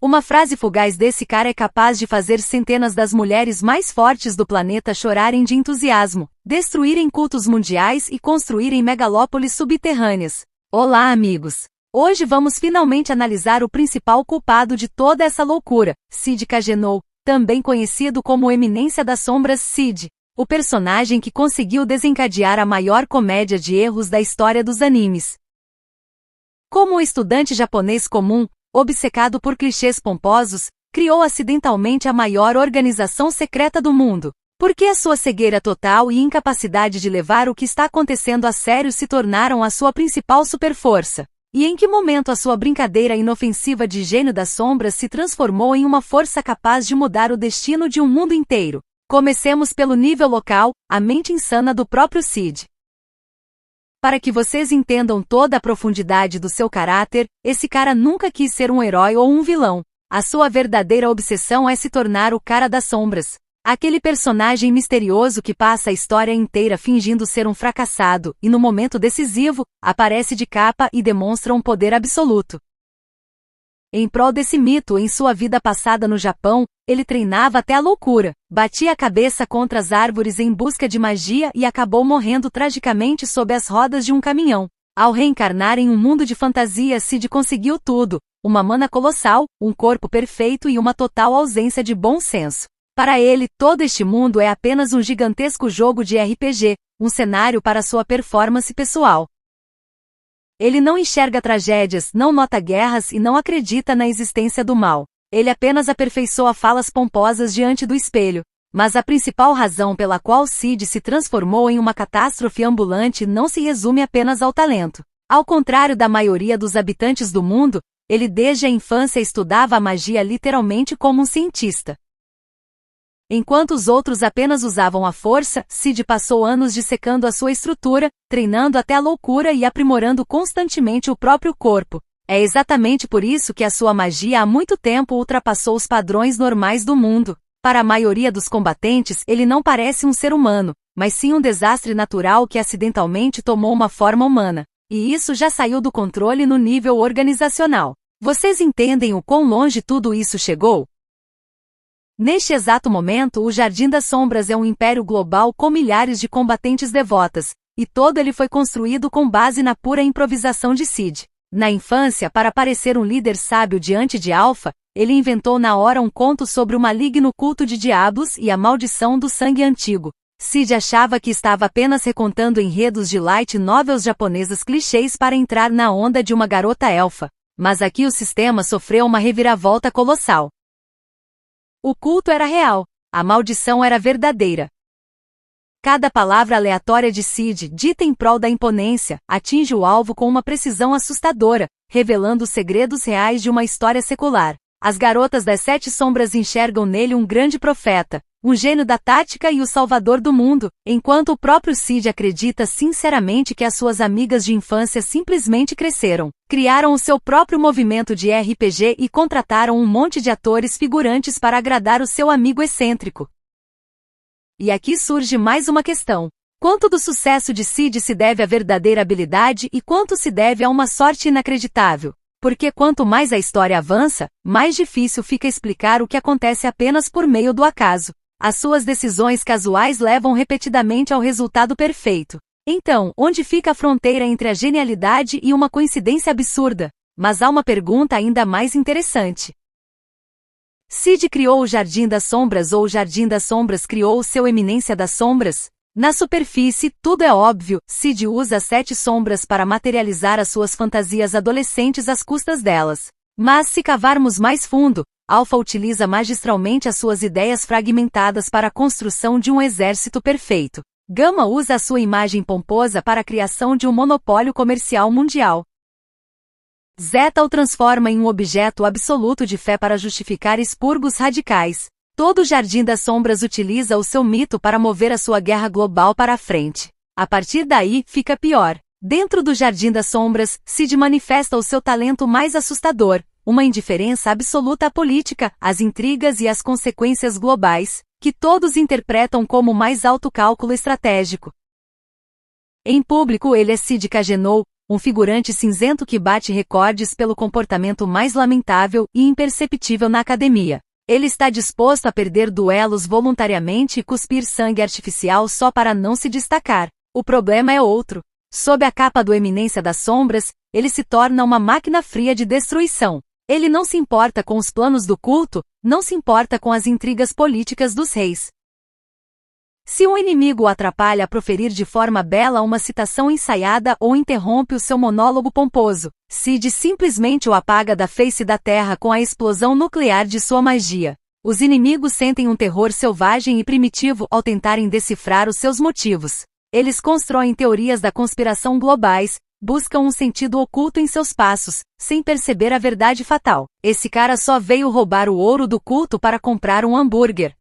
Uma frase fugaz desse cara é capaz de fazer centenas das mulheres mais fortes do planeta chorarem de entusiasmo, destruírem cultos mundiais e construírem megalópolis subterrâneas. Olá, amigos! Hoje vamos finalmente analisar o principal culpado de toda essa loucura, Sid Cagenou, também conhecido como Eminência das Sombras Sid, o personagem que conseguiu desencadear a maior comédia de erros da história dos animes. Como um estudante japonês comum, obcecado por clichês pomposos, criou acidentalmente a maior organização secreta do mundo. Por que a sua cegueira total e incapacidade de levar o que está acontecendo a sério se tornaram a sua principal superforça? E em que momento a sua brincadeira inofensiva de gênio das sombras se transformou em uma força capaz de mudar o destino de um mundo inteiro? Comecemos pelo nível local, a mente insana do próprio Sid. Para que vocês entendam toda a profundidade do seu caráter, esse cara nunca quis ser um herói ou um vilão. A sua verdadeira obsessão é se tornar o cara das sombras. Aquele personagem misterioso que passa a história inteira fingindo ser um fracassado e no momento decisivo, aparece de capa e demonstra um poder absoluto. Em prol desse mito, em sua vida passada no Japão, ele treinava até a loucura, batia a cabeça contra as árvores em busca de magia e acabou morrendo tragicamente sob as rodas de um caminhão. Ao reencarnar em um mundo de fantasia, Sid conseguiu tudo: uma mana colossal, um corpo perfeito e uma total ausência de bom senso. Para ele, todo este mundo é apenas um gigantesco jogo de RPG, um cenário para sua performance pessoal. Ele não enxerga tragédias, não nota guerras e não acredita na existência do mal. Ele apenas aperfeiçoa falas pomposas diante do espelho. Mas a principal razão pela qual Sid se transformou em uma catástrofe ambulante não se resume apenas ao talento. Ao contrário da maioria dos habitantes do mundo, ele desde a infância estudava a magia literalmente como um cientista. Enquanto os outros apenas usavam a força, Sid passou anos dissecando a sua estrutura, treinando até a loucura e aprimorando constantemente o próprio corpo. É exatamente por isso que a sua magia há muito tempo ultrapassou os padrões normais do mundo. Para a maioria dos combatentes, ele não parece um ser humano, mas sim um desastre natural que acidentalmente tomou uma forma humana. E isso já saiu do controle no nível organizacional. Vocês entendem o quão longe tudo isso chegou? Neste exato momento, o Jardim das Sombras é um império global com milhares de combatentes devotas, e todo ele foi construído com base na pura improvisação de Sid. Na infância, para parecer um líder sábio diante de Alpha, ele inventou na hora um conto sobre o maligno culto de diabos e a maldição do sangue antigo. Sid achava que estava apenas recontando enredos de light novels japonesas clichês para entrar na onda de uma garota elfa. Mas aqui o sistema sofreu uma reviravolta colossal. O culto era real, a maldição era verdadeira. Cada palavra aleatória de Sid, dita em prol da imponência, atinge o alvo com uma precisão assustadora, revelando os segredos reais de uma história secular. As garotas das Sete Sombras enxergam nele um grande profeta, um gênio da tática e o salvador do mundo, enquanto o próprio Sid acredita sinceramente que as suas amigas de infância simplesmente cresceram, criaram o seu próprio movimento de RPG e contrataram um monte de atores figurantes para agradar o seu amigo excêntrico. E aqui surge mais uma questão. Quanto do sucesso de Sid se deve à verdadeira habilidade e quanto se deve a uma sorte inacreditável? Porque quanto mais a história avança, mais difícil fica explicar o que acontece apenas por meio do acaso. As suas decisões casuais levam repetidamente ao resultado perfeito. Então, onde fica a fronteira entre a genialidade e uma coincidência absurda? Mas há uma pergunta ainda mais interessante. Sid criou o Jardim das Sombras ou o Jardim das Sombras criou o seu Eminência das Sombras? Na superfície, tudo é óbvio, Sid usa as Sete Sombras para materializar as suas fantasias adolescentes às custas delas. Mas se cavarmos mais fundo, Alpha utiliza magistralmente as suas ideias fragmentadas para a construção de um exército perfeito. Gama usa a sua imagem pomposa para a criação de um monopólio comercial mundial. Zeta o transforma em um objeto absoluto de fé para justificar expurgos radicais. Todo o Jardim das Sombras utiliza o seu mito para mover a sua guerra global para a frente. A partir daí, fica pior. Dentro do Jardim das Sombras, Sid manifesta o seu talento mais assustador, uma indiferença absoluta à política, às intrigas e às consequências globais, que todos interpretam como o mais alto cálculo estratégico. Em público ele é Sid Cagenou, um figurante cinzento que bate recordes pelo comportamento mais lamentável e imperceptível na academia. Ele está disposto a perder duelos voluntariamente e cuspir sangue artificial só para não se destacar. O problema é outro. Sob a capa do Eminência das Sombras, ele se torna uma máquina fria de destruição. Ele não se importa com os planos do culto, não se importa com as intrigas políticas dos reis. Se um inimigo o atrapalha a proferir de forma bela uma citação ensaiada ou interrompe o seu monólogo pomposo, Cid simplesmente o apaga da face da terra com a explosão nuclear de sua magia. Os inimigos sentem um terror selvagem e primitivo ao tentarem decifrar os seus motivos. Eles constroem teorias da conspiração globais, buscam um sentido oculto em seus passos, sem perceber a verdade fatal. Esse cara só veio roubar o ouro do culto para comprar um hambúrguer.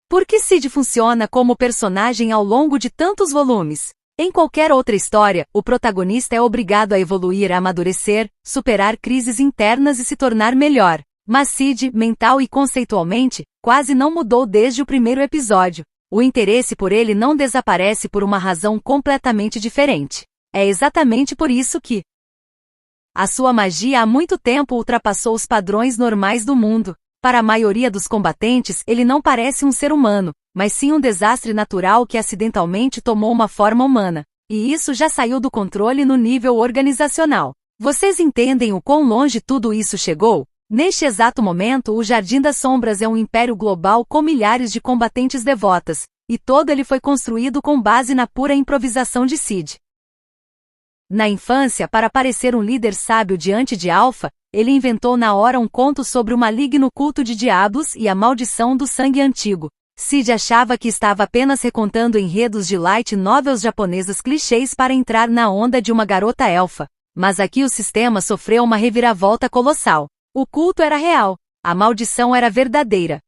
Por que Cid funciona como personagem ao longo de tantos volumes? Em qualquer outra história, o protagonista é obrigado a evoluir, a amadurecer, superar crises internas e se tornar melhor. Mas Cid, mental e conceitualmente, quase não mudou desde o primeiro episódio. O interesse por ele não desaparece por uma razão completamente diferente. É exatamente por isso que a sua magia há muito tempo ultrapassou os padrões normais do mundo. Para a maioria dos combatentes, ele não parece um ser humano, mas sim um desastre natural que acidentalmente tomou uma forma humana. E isso já saiu do controle no nível organizacional. Vocês entendem o quão longe tudo isso chegou? Neste exato momento, o Jardim das Sombras é um império global com milhares de combatentes devotas, e todo ele foi construído com base na pura improvisação de Cid. Na infância, para parecer um líder sábio diante de Alpha, ele inventou na hora um conto sobre o maligno culto de diabos e a maldição do sangue antigo. Cid achava que estava apenas recontando enredos de light novels japonesas clichês para entrar na onda de uma garota elfa. Mas aqui o sistema sofreu uma reviravolta colossal. O culto era real, a maldição era verdadeira.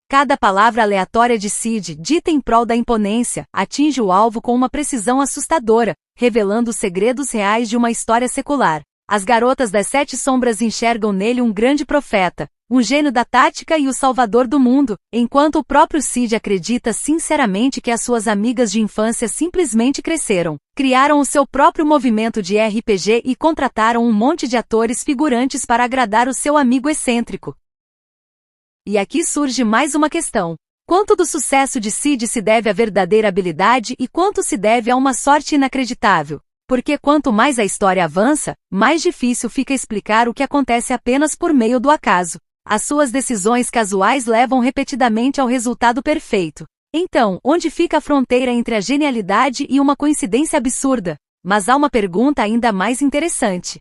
Cada palavra aleatória de Cid, dita em prol da imponência, atinge o alvo com uma precisão assustadora, revelando os segredos reais de uma história secular. As garotas das Sete Sombras enxergam nele um grande profeta, um gênio da tática e o salvador do mundo, enquanto o próprio Cid acredita sinceramente que as suas amigas de infância simplesmente cresceram, criaram o seu próprio movimento de RPG e contrataram um monte de atores figurantes para agradar o seu amigo excêntrico. E aqui surge mais uma questão. Quanto do sucesso de Cid se deve à verdadeira habilidade e quanto se deve a uma sorte inacreditável? Porque quanto mais a história avança, mais difícil fica explicar o que acontece apenas por meio do acaso. As suas decisões casuais levam repetidamente ao resultado perfeito. Então, onde fica a fronteira entre a genialidade e uma coincidência absurda? Mas há uma pergunta ainda mais interessante.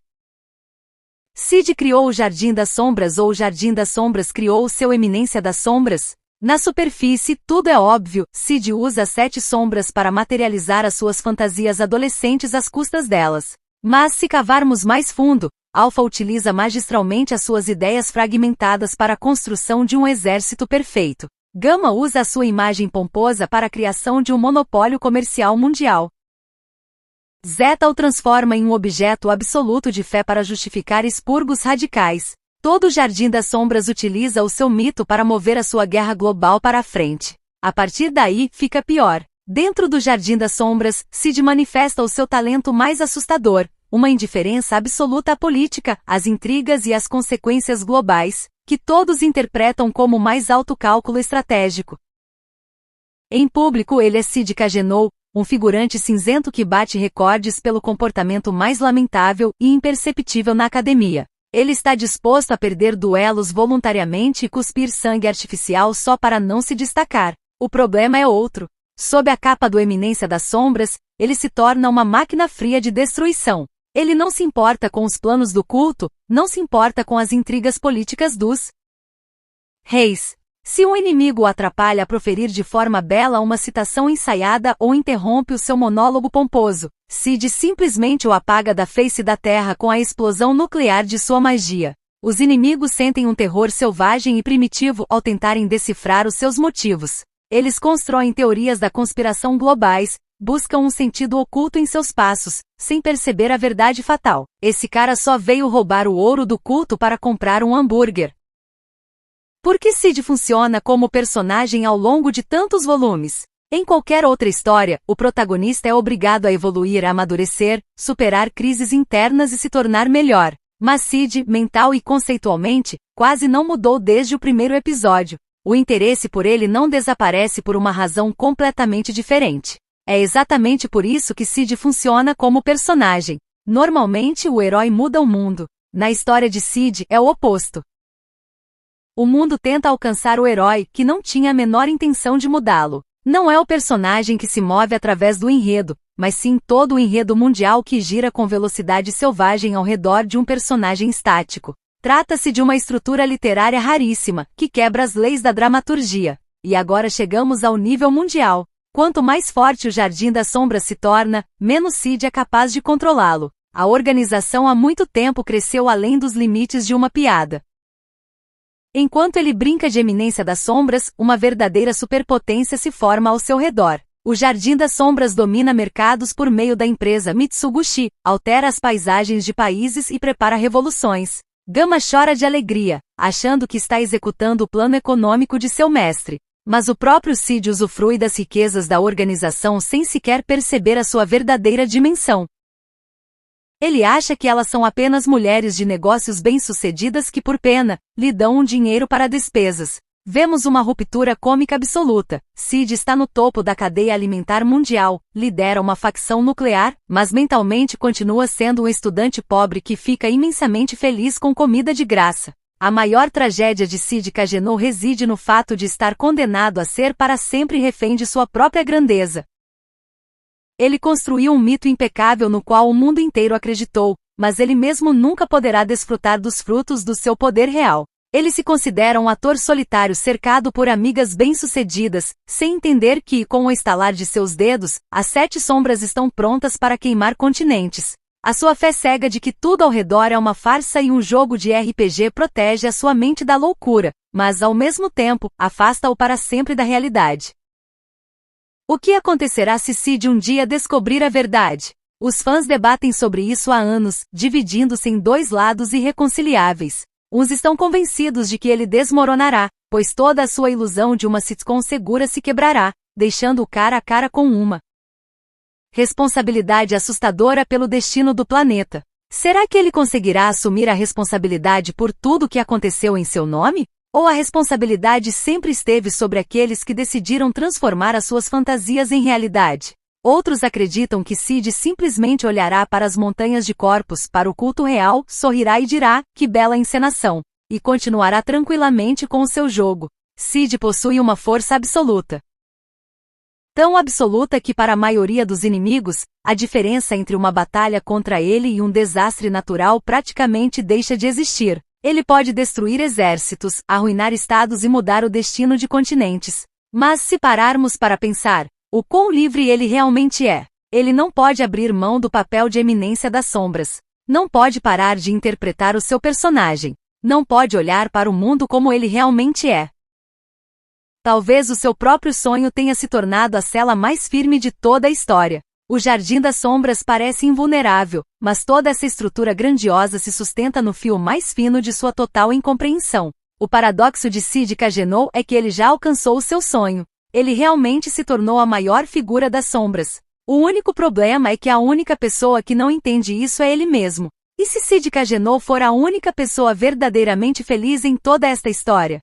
Cid criou o Jardim das Sombras ou o Jardim das Sombras criou o seu Eminência das Sombras? Na superfície, tudo é óbvio, Cid usa as Sete Sombras para materializar as suas fantasias adolescentes às custas delas. Mas se cavarmos mais fundo, Alpha utiliza magistralmente as suas ideias fragmentadas para a construção de um exército perfeito. Gama usa a sua imagem pomposa para a criação de um monopólio comercial mundial. Zeta o transforma em um objeto absoluto de fé para justificar expurgos radicais. Todo o Jardim das Sombras utiliza o seu mito para mover a sua guerra global para a frente. A partir daí, fica pior. Dentro do Jardim das Sombras, Cid manifesta o seu talento mais assustador, uma indiferença absoluta à política, às intrigas e às consequências globais, que todos interpretam como o mais alto cálculo estratégico. Em público ele é Cid Cagenou, um figurante cinzento que bate recordes pelo comportamento mais lamentável e imperceptível na academia. Ele está disposto a perder duelos voluntariamente e cuspir sangue artificial só para não se destacar. O problema é outro. Sob a capa do Eminência das Sombras, ele se torna uma máquina fria de destruição. Ele não se importa com os planos do culto, não se importa com as intrigas políticas dos reis. Se um inimigo o atrapalha a proferir de forma bela uma citação ensaiada ou interrompe o seu monólogo pomposo, Cid simplesmente o apaga da face da terra com a explosão nuclear de sua magia. Os inimigos sentem um terror selvagem e primitivo ao tentarem decifrar os seus motivos. Eles constroem teorias da conspiração globais, buscam um sentido oculto em seus passos, sem perceber a verdade fatal. Esse cara só veio roubar o ouro do culto para comprar um hambúrguer. Por que Cid funciona como personagem ao longo de tantos volumes? Em qualquer outra história, o protagonista é obrigado a evoluir, a amadurecer, superar crises internas e se tornar melhor. Mas Sid, mental e conceitualmente, quase não mudou desde o primeiro episódio. O interesse por ele não desaparece por uma razão completamente diferente. É exatamente por isso que Sid funciona como personagem. Normalmente o herói muda o mundo. Na história de Sid, é o oposto. O mundo tenta alcançar o herói, que não tinha a menor intenção de mudá-lo. Não é o personagem que se move através do enredo, mas sim todo o enredo mundial que gira com velocidade selvagem ao redor de um personagem estático. Trata-se de uma estrutura literária raríssima, que quebra as leis da dramaturgia. E agora chegamos ao nível mundial. Quanto mais forte o Jardim das Sombras se torna, menos Sid é capaz de controlá-lo. A organização há muito tempo cresceu além dos limites de uma piada. Enquanto ele brinca de eminência das sombras, uma verdadeira superpotência se forma ao seu redor. O Jardim das Sombras domina mercados por meio da empresa Mitsubishi, altera as paisagens de países e prepara revoluções. Gama chora de alegria, achando que está executando o plano econômico de seu mestre. Mas o próprio Sid usufrui das riquezas da organização sem sequer perceber a sua verdadeira dimensão. Ele acha que elas são apenas mulheres de negócios bem-sucedidas que, por pena, lhe dão um dinheiro para despesas. Vemos uma ruptura cômica absoluta. Sid está no topo da cadeia alimentar mundial, lidera uma facção nuclear, mas mentalmente continua sendo um estudante pobre que fica imensamente feliz com comida de graça. A maior tragédia de Sid Cagenou reside no fato de estar condenado a ser para sempre refém de sua própria grandeza. Ele construiu um mito impecável no qual o mundo inteiro acreditou, mas ele mesmo nunca poderá desfrutar dos frutos do seu poder real. Ele se considera um ator solitário cercado por amigas bem-sucedidas, sem entender que, com o estalar de seus dedos, as 7 sombras estão prontas para queimar continentes. A sua fé cega de que tudo ao redor é uma farsa e um jogo de RPG protege a sua mente da loucura, mas, ao mesmo tempo, afasta-o para sempre da realidade. O que acontecerá se Sid um dia descobrir a verdade? Os fãs debatem sobre isso há anos, dividindo-se em 2 lados irreconciliáveis. Uns estão convencidos de que ele desmoronará, pois toda a sua ilusão de uma sitcom segura se quebrará, deixando-o cara a cara com uma responsabilidade assustadora pelo destino do planeta. Será que ele conseguirá assumir a responsabilidade por tudo o que aconteceu em seu nome? Ou a responsabilidade sempre esteve sobre aqueles que decidiram transformar as suas fantasias em realidade? Outros acreditam que Sid simplesmente olhará para as montanhas de corpos, para o culto real, sorrirá e dirá, que bela encenação, e continuará tranquilamente com o seu jogo. Sid possui uma força absoluta. Tão absoluta que para a maioria dos inimigos, a diferença entre uma batalha contra ele e um desastre natural praticamente deixa de existir. Ele pode destruir exércitos, arruinar estados e mudar o destino de continentes. Mas se pararmos para pensar, o quão livre ele realmente é, ele não pode abrir mão do papel de eminência das sombras. Não pode parar de interpretar o seu personagem. Não pode olhar para o mundo como ele realmente é. Talvez o seu próprio sonho tenha se tornado a cela mais firme de toda a história. O Jardim das Sombras parece invulnerável, mas toda essa estrutura grandiosa se sustenta no fio mais fino de sua total incompreensão. O paradoxo de Sid Cagenou é que ele já alcançou o seu sonho. Ele realmente se tornou a maior figura das sombras. O único problema é que a única pessoa que não entende isso é ele mesmo. E se Sid Cagenou for a única pessoa verdadeiramente feliz em toda esta história?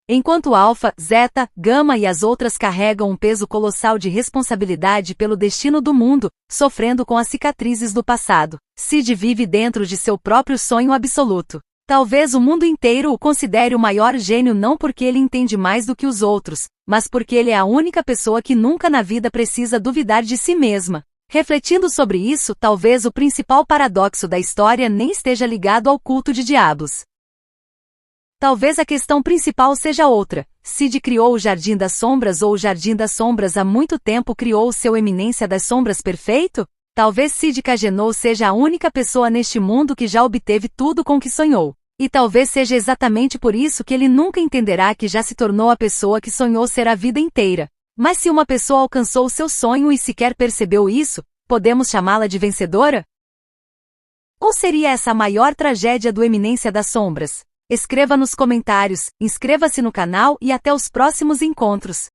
Enquanto Alpha, Zeta, Gama e as outras carregam um peso colossal de responsabilidade pelo destino do mundo, sofrendo com as cicatrizes do passado, Sid vive dentro de seu próprio sonho absoluto. Talvez o mundo inteiro o considere o maior gênio não porque ele entende mais do que os outros, mas porque ele é a única pessoa que nunca na vida precisa duvidar de si mesma. Refletindo sobre isso, talvez o principal paradoxo da história nem esteja ligado ao culto de diabos. Talvez a questão principal seja outra. Sid criou o Jardim das Sombras ou o Jardim das Sombras há muito tempo criou o seu Eminência das Sombras perfeito? Talvez Sid Cagenou seja a única pessoa neste mundo que já obteve tudo com que sonhou. E talvez seja exatamente por isso que ele nunca entenderá que já se tornou a pessoa que sonhou ser a vida inteira. Mas se uma pessoa alcançou seu sonho e sequer percebeu isso, podemos chamá-la de vencedora? Ou seria essa a maior tragédia do Eminência das Sombras? Escreva nos comentários, inscreva-se no canal e até os próximos encontros.